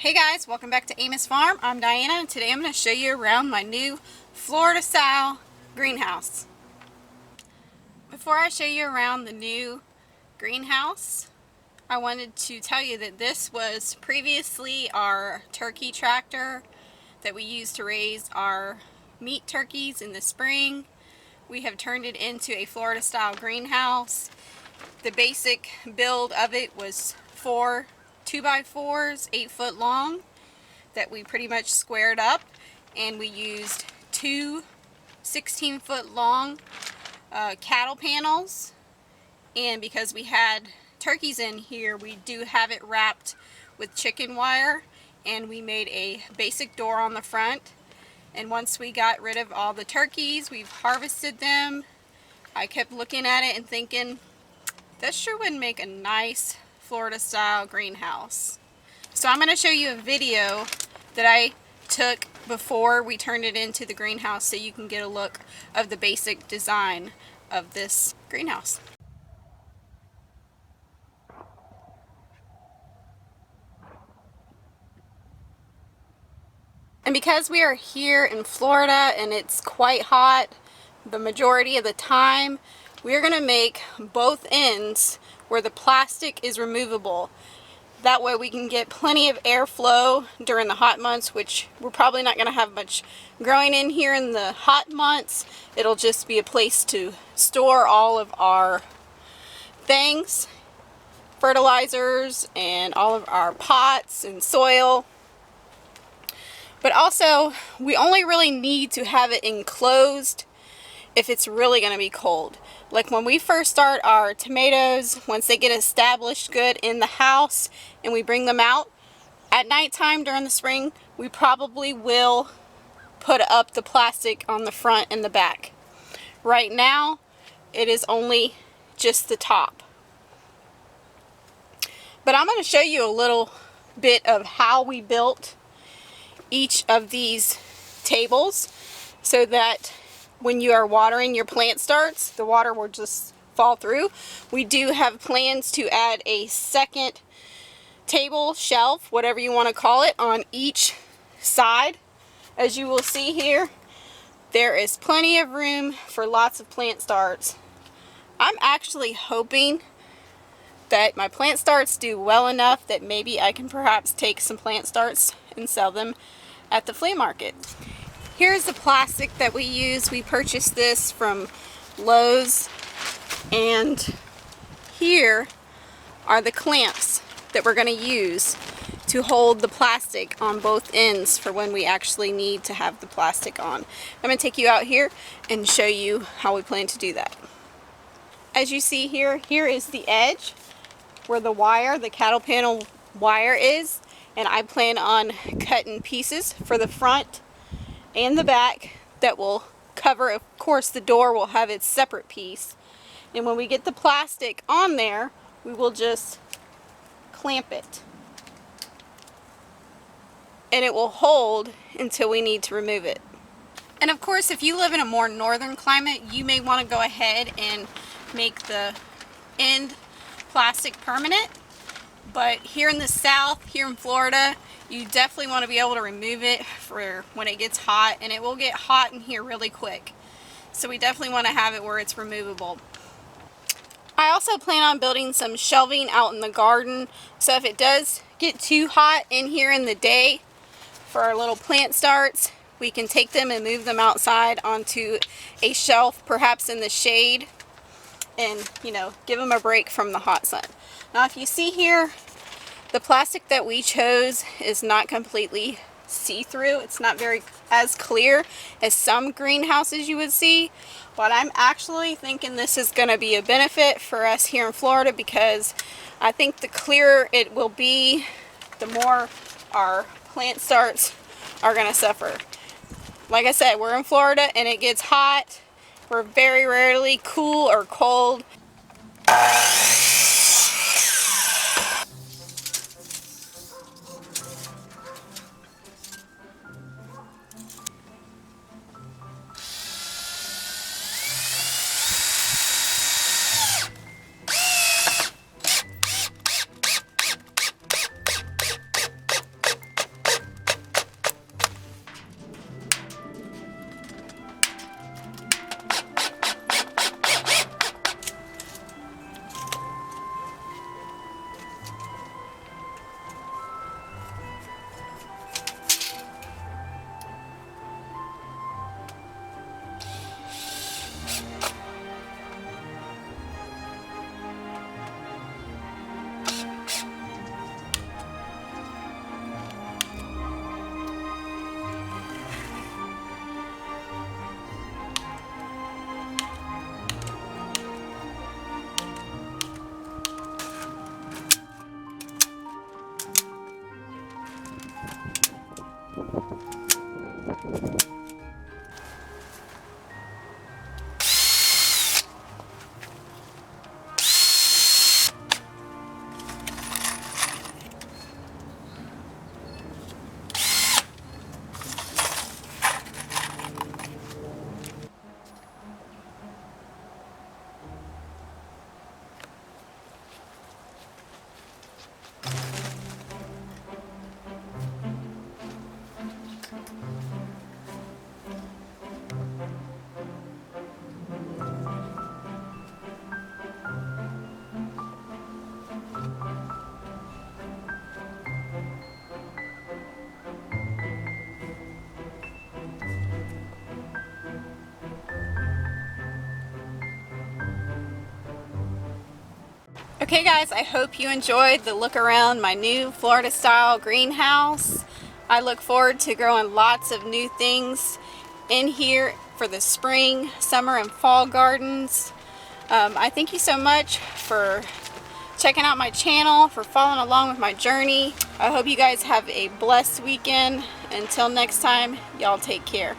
Hey guys, welcome back to Amos Farm. I'm Diana and today I'm going to show you around my new Florida style greenhouse. Before I show you around the new greenhouse, I wanted to tell you that this was previously our turkey tractor that we used to raise our meat turkeys in the spring. We have turned it into a Florida style greenhouse. The basic build of it was 4 2x4s, 8 foot long, that we pretty much squared up, and we used 2 16 foot long cattle panels. And because we had turkeys in here, we do have it wrapped with chicken wire, and we made a basic door on the front. And once we got rid of all the turkeys, we've harvested them. I kept looking at it and thinking, this sure would make a nice Florida style greenhouse. So I'm going to show you a video that I took before we turned it into the greenhouse so you can get a look of the basic design of this greenhouse. And because we are here in Florida and it's quite hot the majority of the time, we are going to make both ends where the plastic is removable. That way we can get plenty of airflow during the hot months, which we're probably not going to have much growing in here in the hot months. It'll just be a place to store all of our things, fertilizers, and all of our pots and soil. But also, we only really need to have it enclosed if it's really going to be cold. Like when we first start our tomatoes, once they get established good in the house and we bring them out at nighttime during the spring, we probably will put up the plastic on the front and the back. Right now, it is only just the top. But I'm going to show you a little bit of how we built each of these tables so that when you are watering your plant starts, the water will just fall through. We do have plans to add a second table, shelf, whatever you want to call it, on each side. As you will see here, there is plenty of room for lots of plant starts. I'm actually hoping that my plant starts do well enough that maybe I can perhaps take some plant starts and sell them at the flea market. Here's the plastic that we use. We purchased this from Lowe's, and here are the clamps that we're going to use to hold the plastic on both ends for when we actually need to have the plastic on. I'm going to take you out here and show you how we plan to do that. As you see here, here is the edge where the wire, the cattle panel wire is, and I plan on cutting pieces for the front and the back that will cover. Of course, the door will have its separate piece, and when we get the plastic on there, we will just clamp it, and it will hold until we need to remove it. And of course, if you live in a more northern climate, you may want to go ahead and make the end plastic permanent. But here in the south, here in Florida, you definitely want to be able to remove it for when it gets hot, and it will get hot in here really quick. So we definitely want to have it where it's removable. I also plan on building some shelving out in the garden, so if it does get too hot in here in the day for our little plant starts, we can take them and move them outside onto a shelf, perhaps in the shade, and give them a break from the hot sun. Now if you see here, the plastic that we chose is not completely see-through. It's not very as clear as some greenhouses you would see, but I'm actually thinking this is going to be a benefit for us here in Florida, because I think the clearer it will be, the more our plant starts are going to suffer. Like I said, we're in Florida and it gets hot. We're very rarely cool or cold. Okay guys, I hope you enjoyed the look around my new Florida style greenhouse. I look forward to growing lots of new things in here for the spring, summer, and fall gardens. I thank you so much for checking out my channel, for following along with my journey. I hope you guys have a blessed weekend. Until next time, y'all take care.